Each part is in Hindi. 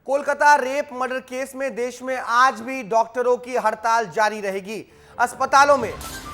कोलकाता रेप मर्डर केस में देश में आज भी डॉक्टरों की हड़ताल जारी रहेगी। अस्पतालों में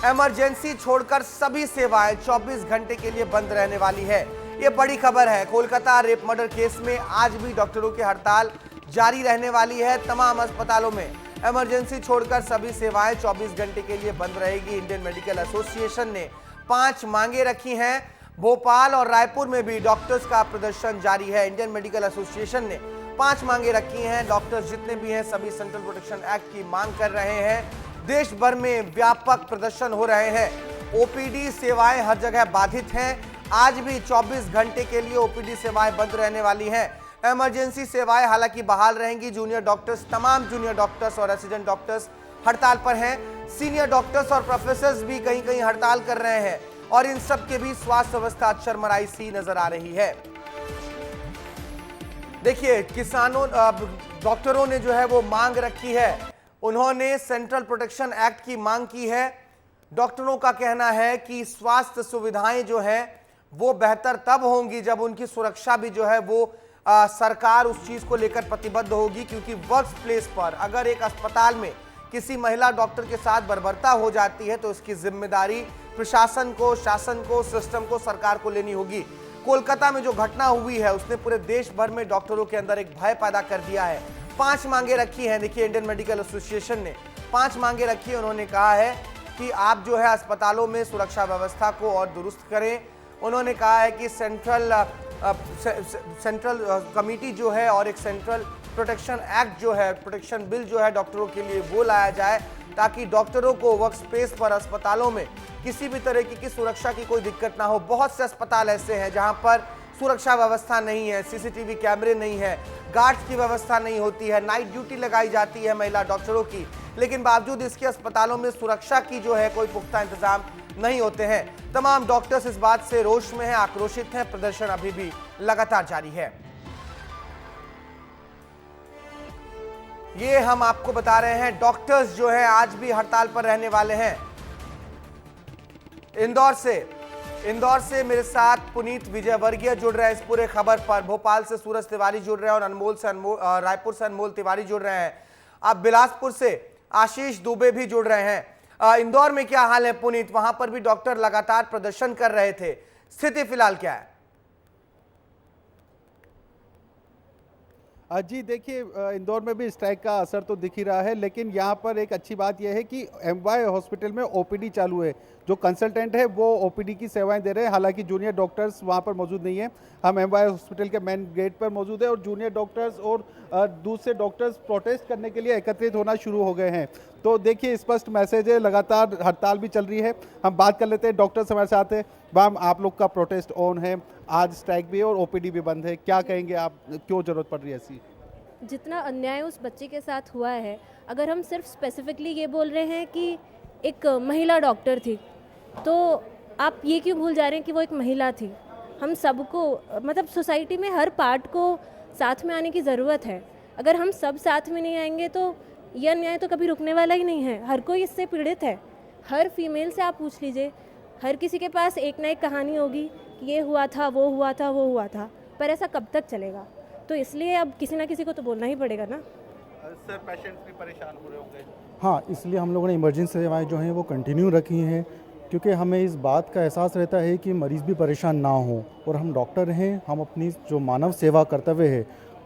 इमरजेंसी छोड़कर सभी सेवाएं 24 घंटे के लिए बंद रहने वाली है। यह बड़ी खबर है। कोलकाता रेप मर्डर केस में आज भी डॉक्टरों की हड़ताल जारी रहने वाली है। तमाम अस्पतालों में इमरजेंसी छोड़कर सभी सेवाएं 24 घंटे के लिए बंद रहेगी। इंडियन मेडिकल एसोसिएशन ने 5 मांगे रखी हैं। भोपाल और रायपुर में भी डॉक्टर्स का प्रदर्शन जारी है। इंडियन मेडिकल एसोसिएशन ने 5 मांगे रखी हैं। डॉक्टर्स जितने भी हैं सभी सेंट्रल प्रोटेक्शन एक्ट की मांग कर रहे हैं। देश भर में व्यापक प्रदर्शन हो रहे हैं। ओपीडी सेवाएं हर जगह बाधित हैं। आज भी 24 घंटे के लिए ओपीडी सेवाएं बंद रहने वाली हैं। इमरजेंसी सेवाएं हालांकि बहाल रहेंगी। जूनियर डॉक्टर्स, तमाम जूनियर डॉक्टर्स और रेसिडेंट डॉक्टर्स हड़ताल पर हैं। सीनियर डॉक्टर्स और प्रोफेसर्स भी कहीं कहीं हड़ताल कर रहे हैं और इन सब के भी स्वास्थ्य व्यवस्था चरमराई सी नजर आ रही है। देखिए, किसानों, डॉक्टरों ने जो है वो मांग रखी है। उन्होंने सेंट्रल प्रोटेक्शन एक्ट की मांग की है। डॉक्टरों का कहना है कि स्वास्थ्य सुविधाएं जो है वो बेहतर तब होंगी जब उनकी सुरक्षा भी जो है वो सरकार उस चीज को लेकर प्रतिबद्ध होगी, क्योंकि वर्क प्लेस पर अगर एक अस्पताल में किसी महिला डॉक्टर के साथ बर्बरता हो जाती है तो इसकी जिम्मेदारी प्रशासन को, शासन को, सिस्टम को, सरकार को लेनी होगी। कोलकाता में जो घटना हुई है उसने पूरे देश भर में डॉक्टरों के अंदर एक भय पैदा कर दिया है। 5 मांगे रखी हैं। देखिए, इंडियन मेडिकल एसोसिएशन ने 5 मांगे रखी है। उन्होंने कहा है कि आप जो है अस्पतालों में सुरक्षा व्यवस्था को और दुरुस्त करें। उन्होंने कहा है कि सेंट्रल कमेटी जो है और एक सेंट्रल प्रोटेक्शन एक्ट जो है, प्रोटेक्शन बिल जो है डॉक्टरों के लिए वो लाया जाए, ताकि डॉक्टरों को वर्क स्पेस पर अस्पतालों में किसी भी तरह की सुरक्षा की कोई दिक्कत ना हो। बहुत से अस्पताल ऐसे हैं जहां पर सुरक्षा व्यवस्था नहीं है, सीसीटीवी कैमरे नहीं है, गार्ड्स की व्यवस्था नहीं होती है, नाइट ड्यूटी लगाई जाती है महिला डॉक्टरों की, लेकिन बावजूद इसके अस्पतालों में सुरक्षा की जो है कोई पुख्ता इंतजाम नहीं होते हैं। तमाम डॉक्टर्स इस बात से रोष में हैं, आक्रोशित हैं। प्रदर्शन अभी भी लगातार जारी है। ये हम आपको बता रहे हैं, डॉक्टर्स जो है आज भी हड़ताल पर रहने वाले हैं। इंदौर से मेरे साथ पुनीत विजयवर्गीय जुड़ रहे हैं इस पूरे खबर पर। भोपाल से सूरज तिवारी जुड़ रहे हैं और रायपुर से अनमोल तिवारी जुड़ रहे हैं। अब बिलासपुर से आशीष दुबे भी जुड़ रहे हैं। इंदौर में क्या हाल है पुनीत? वहां पर भी डॉक्टर लगातार प्रदर्शन कर रहे थे, स्थिति फिलहाल क्या है? जी देखिए, इंदौर में भी स्ट्राइक का असर तो दिख ही रहा है, लेकिन यहाँ पर एक अच्छी बात यह है कि एमवाई हॉस्पिटल में ओपीडी चालू है। जो कंसल्टेंट है वो ओपीडी की सेवाएं दे रहे हैं। हालांकि जूनियर डॉक्टर्स वहाँ पर मौजूद नहीं है। हम एमवाई हॉस्पिटल के मेन गेट पर मौजूद है और जूनियर डॉक्टर्स और दूसरे डॉक्टर्स प्रोटेस्ट करने के लिए एकत्रित होना शुरू हो गए हैं। तो देखिए, स्पष्ट मैसेज है, लगातार हड़ताल भी चल रही है। हम बात कर लेते हैं, डॉक्टर्स हमारे साथ है। मैम, आप लोग का प्रोटेस्ट ऑन है, आज स्ट्राइक भी है और ओपीडी भी बंद है, क्या कहेंगे आप, क्यों जरूरत पड़ रही है ऐसी? जितना अन्याय उस बच्चे के साथ हुआ है, अगर हम सिर्फ स्पेसिफिकली ये बोल रहे हैं कि एक महिला डॉक्टर थी, तो आप ये क्यों भूल जा रहे हैं कि वो एक महिला थी? हम सबको, मतलब सोसाइटी में हर पार्ट को साथ में आने की ज़रूरत है। अगर हम सब साथ में नहीं आएंगे तो यह अन्याय तो कभी रुकने वाला ही नहीं है। हर कोई इससे पीड़ित है। हर फीमेल से आप पूछ लीजिए, हर किसी के पास एक ना एक कहानी होगी कि ये हुआ था, वो हुआ था, वो हुआ था, पर ऐसा कब तक चलेगा? तो इसलिए अब किसी ना किसी को तो बोलना ही पड़ेगा ना। सर, पेशेंट्स भी परेशान हो रहे होंगे। हाँ, इसलिए हम लोगों ने इमरजेंसी सेवाएं जो हैं वो कंटिन्यू रखी हैं, क्योंकि हमें इस बात का एहसास रहता है कि मरीज़ भी परेशान ना हो। और हम डॉक्टर हैं, हम अपनी जो मानव सेवा कर्तव्य है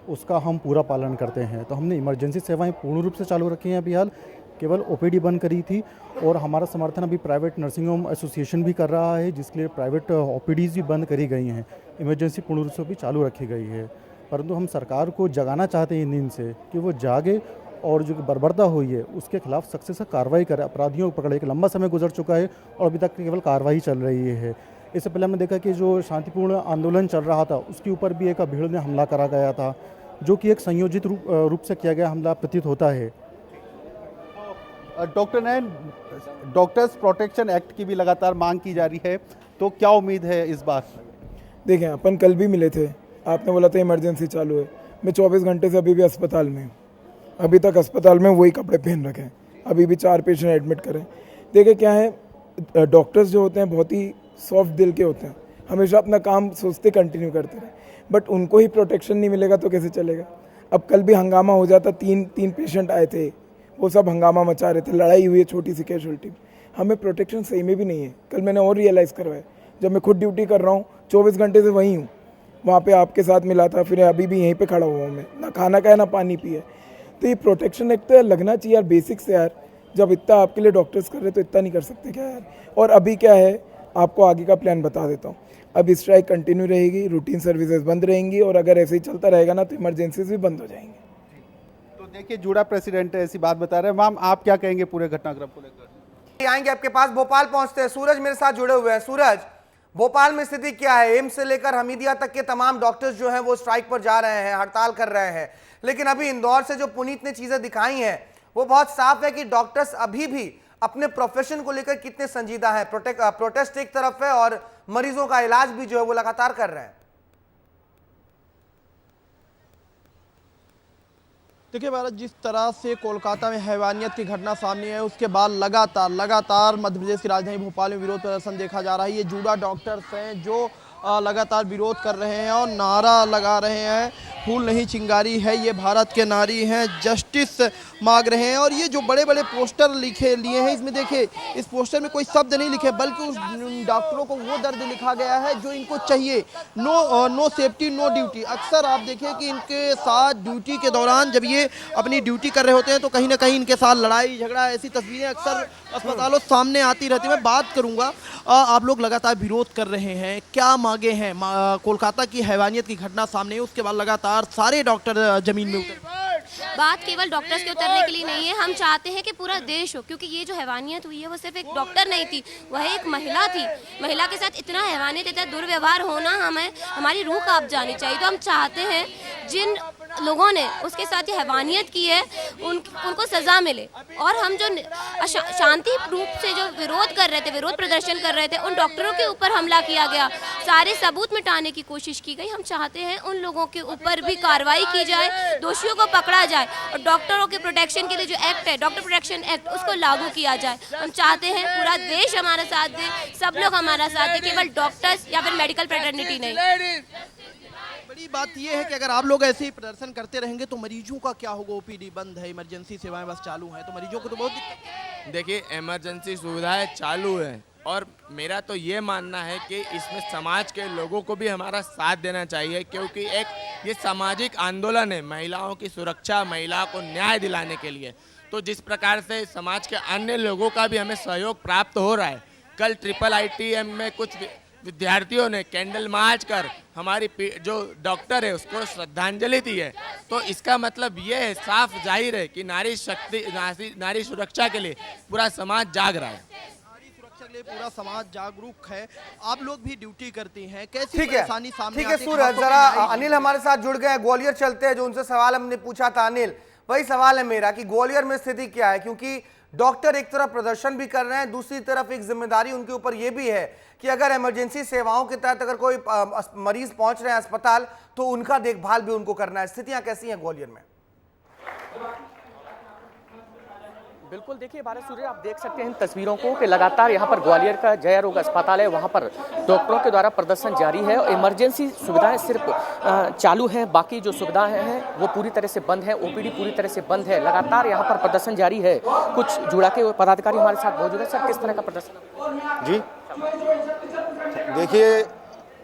उसका हम पूरा पालन करते हैं। तो हमने इमरजेंसी सेवाएं पूर्ण रूप से चालू रखी हैं। फिलहाल केवल ओपीडी बंद करी थी और हमारा समर्थन अभी प्राइवेट नर्सिंग होम एसोसिएशन भी कर रहा है, जिसके लिए प्राइवेट ओपीडीज़ भी बंद करी गई हैं। इमरजेंसी पूर्ण रूप से भी चालू रखी गई है, परंतु हम सरकार को जगाना चाहते हैं इन नींद से कि वो जागे और जो बर्बरता हुई है उसके खिलाफ सख्त से कार्रवाई करे, अपराधियों को पकड़े। एक लंबा समय गुजर चुका है और अभी तक केवल कार्रवाई चल रही है। इससे पहले हमने देखा कि जो शांतिपूर्ण आंदोलन चल रहा था उसके ऊपर भी एक भीड़ ने हमला करा गया था, जो कि एक संयोजित रूप से किया गया हमला प्रतीत होता है। डॉक्टर ने डॉक्टर्स प्रोटेक्शन एक्ट की भी लगातार मांग की जा रही है, तो क्या उम्मीद है इस बार? देखें, अपन कल भी मिले थे, आपने बोला था इमरजेंसी चालू है। मैं 24 घंटे से अभी भी अस्पताल में, अभी तक अस्पताल में वही कपड़े पहन रखे हैं, अभी भी 4 पेशेंट एडमिट करें। देखिए क्या है, डॉक्टर्स जो होते हैं बहुत ही सॉफ्ट दिल के होते हैं, हमेशा अपना काम सोचते कंटिन्यू करते रहे, बट उनको ही प्रोटेक्शन नहीं मिलेगा तो कैसे चलेगा? अब कल भी हंगामा हो जाता, तीन पेशेंट आए थे, वो सब हंगामा मचा रहे थे, लड़ाई हुई है छोटी सी कैजुअल्टी। हमें प्रोटेक्शन सही में भी नहीं है। कल मैंने और रियलाइज़ करवाया, जब मैं खुद ड्यूटी कर रहा हूँ 24 घंटे से वहीं हूँ, वहाँ पे आपके साथ मिला था, फिर अभी भी यहीं पे खड़ा हुआ हूँ मैं, ना खाना खाया ना पानी पिया। तो ये प्रोटेक्शन एक तो यार लगना चाहिए यार, बेसिक से यार, जब इतना आपके लिए डॉक्टर्स कर रहे तो इतना नहीं कर सकते क्या यार। और अभी क्या है, आपको आगे का प्लान बता देता हूँ। अब स्ट्राइक कंटिन्यू रहेगी, रूटीन सर्विसेज बंद रहेंगी, और अगर ऐसे ही चलता रहेगा ना तो इमरजेंसीज भी बंद हो जाएंगी। तो देखिए, जुड़ा प्रेसिडेंट ऐसी बात बता रहे हैं। मैम, आप क्या कहेंगे पूरे घटनाक्रम को लेकर? आएंगे आपके पास, भोपाल पहुंचते हैं। सूरज मेरे साथ जुड़े हुए हैं। सूरज, भोपाल में स्थिति क्या है? एम्स से लेकर हमीदिया तक के तमाम डॉक्टर्स जो हैं वो स्ट्राइक पर जा रहे हैं, हड़ताल कर रहे हैं। लेकिन अभी इंदौर से जो पुनीत ने चीजें दिखाई हैं वो बहुत साफ है कि डॉक्टर्स अभी भी अपने प्रोफेशन को लेकर कितने संजीदा हैं। प्रोटेस्ट एक तरफ है और मरीजों का इलाज भी जो है वो लगातार कर रहे हैं। देखिए भारत, जिस तरह से कोलकाता में हैवानियत की घटना सामने है, उसके बाद लगातार मध्य प्रदेश की राजधानी भोपाल में विरोध प्रदर्शन देखा जा रहा है। ये जुड़ा डॉक्टर्स हैं जो लगातार विरोध कर रहे हैं और नारा लगा रहे हैं, फूल नहीं चिंगारी है ये भारत के नारी हैं, जस्टिस मांग रहे हैं। और ये जो बड़े बड़े पोस्टर लिए हैं, इसमें देखिए, इस पोस्टर में कोई शब्द नहीं लिखे, बल्कि उस डॉक्टरों को वो दर्द लिखा गया है जो इनको चाहिए। No safety no duty. अक्सर आप देखिए कि इनके साथ ड्यूटी के दौरान जब ये अपनी ड्यूटी कर रहे होते हैं तो कहीं ना कहीं इनके साथ लड़ाई झगड़ा, ऐसी तस्वीरें अक्सर अस्पतालों सामने आती रहती है। मैं बात करूंगा, आप लोग लगातार विरोध कर रहे हैं, क्या मांगे हैं? कोलकाता की हैवानियत की घटना सामने है, उसके बाद लगातार सारे डॉक्टर जमीन में उतर। बात केवल डॉक्टर्स के उतरने के लिए नहीं है, हम चाहते हैं कि पूरा देश हो, क्योंकि ये जो हैवानियत हुई है वो सिर्फ एक डॉक्टर नहीं थी, वह एक महिला थी। महिला के साथ इतना हैवानियत, इतना दुर्व्यवहार होना हमें, हमारी रूह कांप जानी चाहिए। तो हम चाहते हैं जिन लोगों ने उसके साथ ये हैवानियत की है उनको सज़ा मिले। और हम जो शांति रूप से जो विरोध कर रहे थे, विरोध प्रदर्शन कर रहे थे, उन डॉक्टरों के ऊपर हमला किया गया, सारे सबूत मिटाने की कोशिश की गई। हम चाहते हैं उन लोगों के ऊपर भी कार्रवाई की जाए, दोषियों को पकड़ा जाए, और डॉक्टरों के प्रोटेक्शन के लिए जो एक्ट है, डॉक्टर प्रोटेक्शन एक्ट, उसको लागू किया जाए। हम चाहते हैं पूरा देश हमारा साथ दे, सब लोग हमारा साथ दे, केवल डॉक्टर्स या फिर मेडिकल फ्रेटर्निटी नहीं। बड़ी बात यह है कि अगर आप लोग ऐसे ही प्रदर्शन करते रहेंगे तो मरीजों का क्या होगा? ओपीडी बंद है, इमरजेंसी सेवाएं बस चालू हैं, तो मरीजों को तो बहुत दिक्कत। देखिए, इमरजेंसी सुविधाएं चालू है और मेरा तो ये मानना है कि इसमें समाज के लोगों को भी हमारा साथ देना चाहिए, क्योंकि एक ये सामाजिक आंदोलन है महिलाओं की सुरक्षा, महिला को न्याय दिलाने के लिए। तो जिस प्रकार से समाज के अन्य लोगों का भी हमें सहयोग प्राप्त हो रहा है, कल IIITM में कुछ विद्यार्थियों ने कैंडल मार्च कर हमारी जो डॉक्टर है उसको श्रद्धांजलि दी है। तो इसका मतलब ये है, साफ जाहिर है कि नारी शक्ति, नारी सुरक्षा के लिए पूरा समाज जाग रहा है। नारी सुरक्षा के लिए पूरा समाज जागरूक है। आप लोग भी ड्यूटी करती हैं, कैसी परेशानी सामने आती है? ठीक है सूरज, जरा अनिल हमारे साथ जुड़ गए, ग्वालियर चलते हैं। जो उनसे सवाल हमने पूछा था अनिल, वही सवाल है मेरा कि ग्वालियर में स्थिति क्या है, क्योंकि डॉक्टर एक तरफ प्रदर्शन भी कर रहे हैं, दूसरी तरफ एक जिम्मेदारी उनके ऊपर यह भी है कि अगर इमरजेंसी सेवाओं के तहत अगर कोई मरीज पहुंच रहे हैं अस्पताल तो उनका देखभाल भी उनको करना है। स्थितियां कैसी हैं ग्वालियर में? बिल्कुल, देखिए भारत सूर्य, आप देख सकते हैं इन तस्वीरों को कि लगातार यहाँ पर ग्वालियर का जया रोग अस्पताल है, वहाँ पर डॉक्टरों के द्वारा प्रदर्शन जारी है और इमरजेंसी सुविधाएं सिर्फ चालू हैं, बाकी जो सुविधाएं हैं वो पूरी तरह से बंद है, ओपीडी पूरी तरह से बंद है। लगातार यहाँ पर प्रदर्शन जारी है। कुछ जुड़ा के पदाधिकारी हमारे साथ मौजूद है। सर, किस तरह का प्रदर्शन? जी देखिए,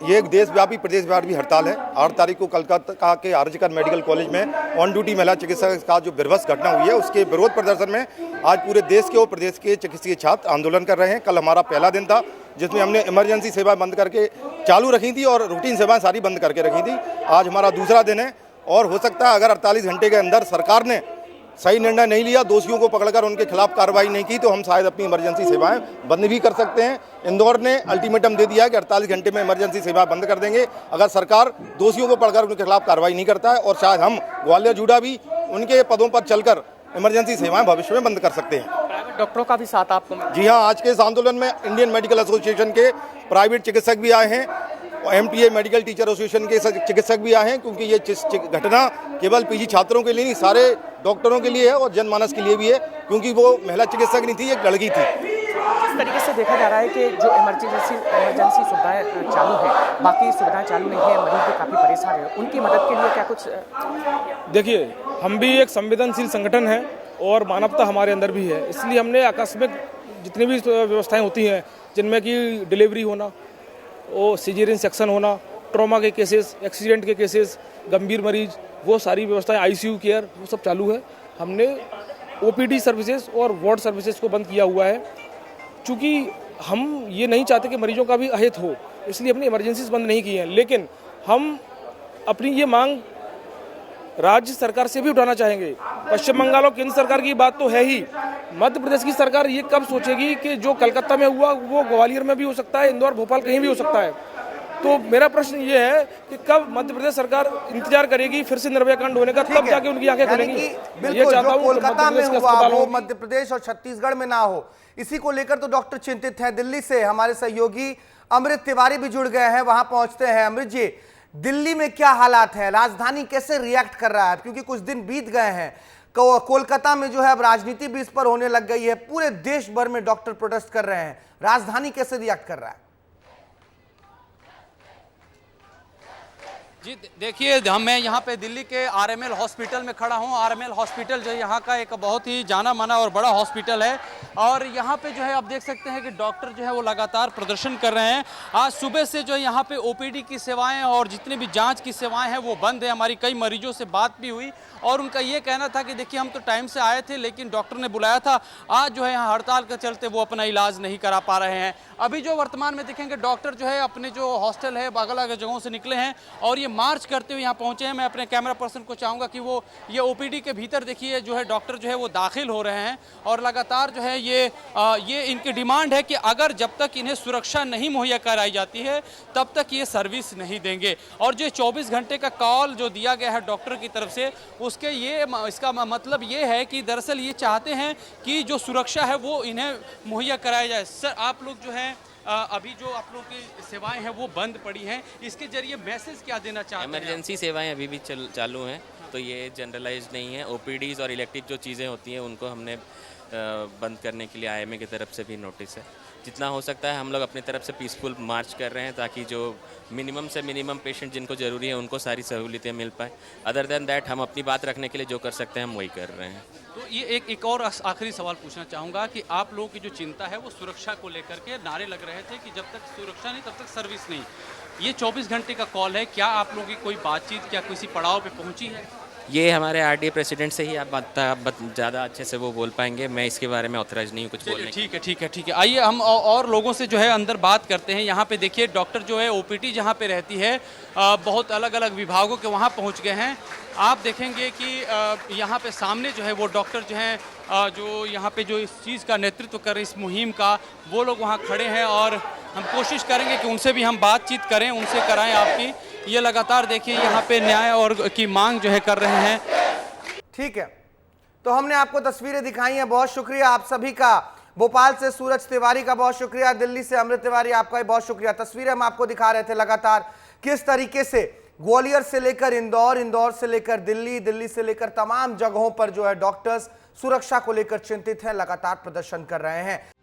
ये एक देशव्यापी प्रदेशव्यापी हड़ताल है। 8 तारीख को कलकत्ता के आरजीकर मेडिकल कॉलेज में ऑन ड्यूटी महिला चिकित्सक का जो विध्वंस घटना हुई है उसके विरोध प्रदर्शन में आज पूरे देश के और प्रदेश के चिकित्सकीय छात्र आंदोलन कर रहे हैं। कल हमारा पहला दिन था जिसमें हमने इमरजेंसी सेवा बंद करके चालू रखी थी और रूटीन सेवाएं सारी बंद करके रखी थी। आज हमारा दूसरा दिन है और हो सकता है अगर 48 घंटे के अंदर सरकार ने सही निर्णय नहीं लिया, दोषियों को पकड़कर उनके खिलाफ कार्रवाई नहीं की, तो हम शायद अपनी इमरजेंसी सेवाएं बंद भी कर सकते हैं। इंदौर ने अल्टीमेटम दे दिया है कि 48 घंटे में इमरजेंसी सेवा बंद कर देंगे अगर सरकार दोषियों को पकड़कर उनके खिलाफ कार्रवाई नहीं करता है, और शायद हम ग्वालियर जुड़ा भी उनके पदों पर चलकर इमरजेंसी सेवाएं भविष्य में बंद कर सकते हैं। प्राइवेट डॉक्टरों का भी साथ आपको? जी हाँ, आज के इस आंदोलन में इंडियन मेडिकल एसोसिएशन के प्राइवेट चिकित्सक भी आए हैं, MTA मेडिकल टीचर एसोसिएशन के चिकित्सक भी आए हैं, क्योंकि ये घटना केवल PG छात्रों के लिए नहीं, सारे डॉक्टरों के लिए है और जनमानस के लिए भी है, क्योंकि वो महिला चिकित्सक नहीं थी, एक लड़की थी। जिस तरीके से देखा जा रहा है कि जो इमरजेंसी सुविधाएं चालू हैं, बाकी सुविधाएं चालू नहीं है, मरीज भी काफ़ी परेशान है, उनकी मदद के लिए क्या कुछ? देखिए, हम भी एक संवेदनशील संगठन है और मानवता हमारे अंदर भी है, इसलिए हमने आकस्मिक जितनी भी व्यवस्थाएं होती हैं, जिनमें कि डिलीवरी होना, वो सिजेरियन सेक्शन होना, ट्रॉमा के केसेस, एक्सीडेंट के केसेस, गंभीर मरीज, वो सारी व्यवस्थाएं, आईसीयू केयर, वो सब चालू है। हमने ओपीडी सर्विसेज और वार्ड सर्विसेज को बंद किया हुआ है, चूँकि हम ये नहीं चाहते कि मरीजों का भी अहित हो, इसलिए हमने इमरजेंसीज बंद नहीं की हैं। लेकिन हम अपनी ये मांग राज्य सरकार से भी उठाना चाहेंगे। पश्चिम बंगाल और केंद्र सरकार की बात तो है ही, मध्य प्रदेश की सरकार ये कब सोचेगी कि जो कलकत्ता में हुआ वो ग्वालियर में भी हो सकता है, इंदौर, भोपाल, कहीं भी हो सकता है। तो मेरा प्रश्न ये है कि कब मध्य प्रदेश सरकार इंतजार करेगी फिर से निर्भया कांड होने का, तब जाके उनकी आंखें खुलेंगी। बिल्कुल, जो कोलकाता में हुआ वो मध्य प्रदेश और छत्तीसगढ़ में ना हो, इसी को लेकर तो डॉक्टर चिंतित हैं। दिल्ली से हमारे सहयोगी अमृत तिवारी भी जुड़ गए हैं, वहां पहुंचते हैं। अमृत जी, दिल्ली में क्या हालात है, राजधानी कैसे रिएक्ट कर रहा है? क्योंकि कुछ दिन बीत गए हैं, कोलकाता में जो है अब राजनीति भी इस पर होने लग गई है, पूरे देश भर में डॉक्टर प्रोटेस्ट कर रहे हैं, राजधानी कैसे रिएक्ट कर रहा है? जी देखिए, मैं यहाँ पे दिल्ली के आरएमएल हॉस्पिटल में खड़ा हूँ। आरएमएल हॉस्पिटल जो है यहाँ का एक बहुत ही जाना माना और बड़ा हॉस्पिटल है, और यहाँ पे जो है आप देख सकते हैं कि डॉक्टर जो है वो लगातार प्रदर्शन कर रहे हैं। आज सुबह से जो है यहाँ पे ओपीडी की सेवाएं और जितनी भी जांच की सेवाएं हैं वो बंद है। हमारी कई मरीजों से बात भी हुई और उनका ये कहना था कि देखिए, हम तो टाइम से आए थे, लेकिन डॉक्टर ने बुलाया था, आज जो है यहाँ हड़ताल के चलते वो अपना इलाज नहीं करा पा रहे हैं। अभी जो वर्तमान में देखेंगे, डॉक्टर जो है अपने जो हॉस्टल है अलग अलग जगहों से निकले हैं और ये मार्च करते हुए यहाँ पहुंचे हैं। मैं अपने कैमरा पर्सन को चाहूँगा कि वो ये ओपीडी के भीतर देखिए जो है डॉक्टर जो है वो दाखिल हो रहे हैं और लगातार जो है ये इनकी डिमांड है कि अगर जब तक इन्हें सुरक्षा नहीं मुहैया कराई जाती है तब तक ये सर्विस नहीं देंगे। और जो 24 घंटे का कॉल जो दिया गया है डॉक्टर की तरफ से, उसके इसका मतलब ये है कि दरअसल ये चाहते हैं कि जो सुरक्षा है वो इन्हें मुहैया कराया जाए। सर, आप लोग जो है अभी जो आप लोगों की सेवाएं हैं वो बंद पड़ी हैं, इसके जरिए मैसेज क्या देना चाहते हैं? इमरजेंसी सेवाएं अभी भी चालू हैं, तो ये जनरलाइज नहीं है। ओपीडीज़ और इलेक्टिव जो चीज़ें होती हैं उनको हमने बंद करने के लिए आईएमए की तरफ से भी नोटिस है। जितना हो सकता है हम लोग अपनी तरफ से पीसफुल मार्च कर रहे हैं ताकि जो मिनिमम से मिनिमम पेशेंट जिनको ज़रूरी है उनको सारी सहूलियतें मिल पाए। अदर देन दैट हम अपनी बात रखने के लिए जो कर सकते हैं हम वही कर रहे हैं। तो ये एक और आखिरी सवाल पूछना चाहूँगा कि आप लोगों की जो चिंता है वो सुरक्षा को लेकर के नारे लग रहे थे कि जब तक सुरक्षा नहीं तब तक सर्विस नहीं। ये 24 घंटे का कॉल है, क्या आप लोगों की कोई बातचीत क्या किसी पड़ाव पे पहुंची है? ये हमारे आरडीए प्रेसिडेंट से ही आप ज़्यादा अच्छे से वो बोल पाएंगे, मैं इसके बारे में ऑथराइज नहीं हूँ कुछ बोलने। ठीक है। आइए हम और लोगों से जो है अंदर बात करते हैं। यहाँ पे देखिए डॉक्टर जो है ओपीडी जहाँ पे रहती है बहुत अलग अलग विभागों के वहाँ पहुँच गए हैं। आप देखेंगे कि यहाँ पे सामने जो है वो डॉक्टर जो हैं जो यहाँ पे जो इस चीज़ का नेतृत्व कर रहे हैं इस मुहिम का, वो लोग वहाँ खड़े हैं और हम कोशिश करेंगे कि उनसे भी हम बातचीत करें, उनसे कराएं आपकी। ये लगातार देखिए यहाँ पे न्याय और की मांग जो है कर रहे हैं। ठीक है, तो हमने आपको तस्वीरें दिखाई हैं, बहुत शुक्रिया आप सभी का। भोपाल से सूरज तिवारी का बहुत शुक्रिया, दिल्ली से अमृत तिवारी आपका भी बहुत शुक्रिया। तस्वीरें हम आपको दिखा रहे थे लगातार किस तरीके से ग्वालियर से लेकर इंदौर, इंदौर से लेकर दिल्ली, दिल्ली से लेकर तमाम जगहों पर जो है डॉक्टर्स सुरक्षा को लेकर चिंतित हैं, लगातार प्रदर्शन कर रहे हैं।